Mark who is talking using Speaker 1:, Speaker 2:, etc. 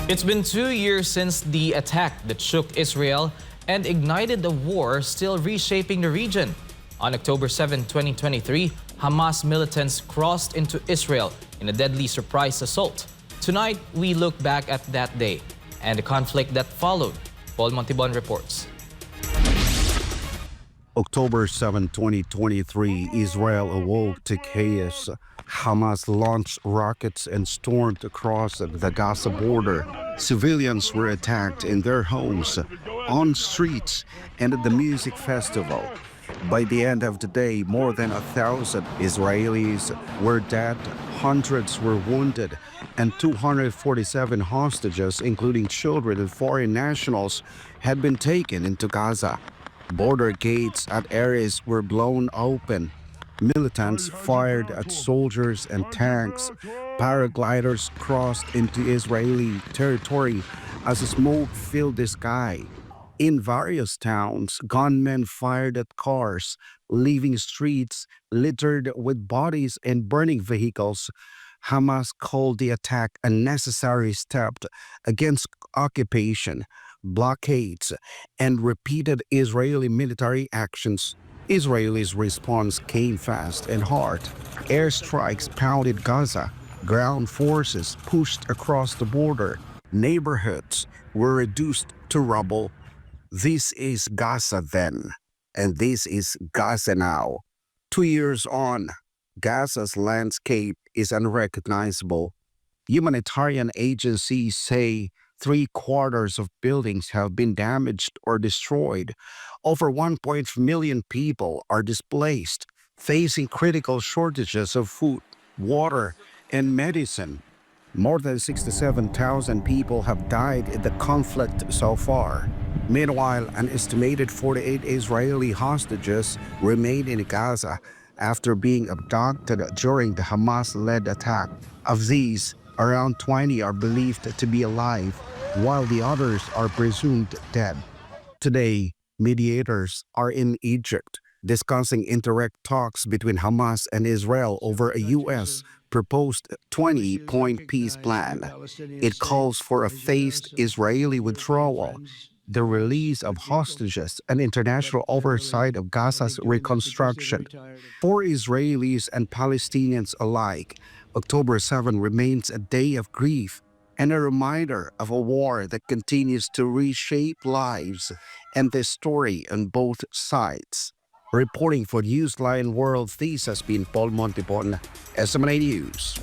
Speaker 1: It's been 2 years since the attack that shook Israel and ignited the war still reshaping the region. On October 7, 2023, Hamas militants crossed into Israel in a deadly surprise assault. Tonight, we look back at that day and the conflict that followed. Pol Montibon reports.
Speaker 2: October 7, 2023, Israel awoke to chaos. Hamas launched rockets and stormed across the Gaza border. Civilians were attacked in their homes, on streets, and at the music festival. By the end of the day, more than 1,000 Israelis were dead, hundreds were wounded, and 247 hostages, including children and foreign nationals, had been taken into Gaza. Border gates at areas were blown open. Militants fired at soldiers and tanks. Paragliders crossed into Israeli territory as smoke filled the sky. In various towns, gunmen fired at cars, leaving streets littered with bodies and burning vehicles. Hamas called the attack a necessary step against occupation, blockades, and repeated Israeli military actions. Israelis' response came fast and hard. Airstrikes pounded Gaza. Ground forces pushed across the border. Neighborhoods were reduced to rubble. This is Gaza then, and this is Gaza now. 2 years on, Gaza's landscape is unrecognizable. Humanitarian agencies say 3/4 of buildings have been damaged or destroyed. Over 1 million people are displaced, facing critical shortages of food, water, and medicine. More than 67,000 people have died in the conflict so far. Meanwhile, an estimated 48 Israeli hostages remain in Gaza after being abducted during the Hamas-led attack. Of these, around 20 are believed to be alive, while the others are presumed dead. Today, mediators are in Egypt discussing indirect talks between Hamas and Israel over a U.S. proposed 20-point peace plan. It calls for a phased Israeli withdrawal, the release of hostages, and international oversight of Gaza's reconstruction. For Israelis and Palestinians alike, October 7 remains a day of grief and a reminder of a war that continues to reshape lives and the story on both sides. Reporting for Newsline World, this has been Pol Montibon, SMNA News.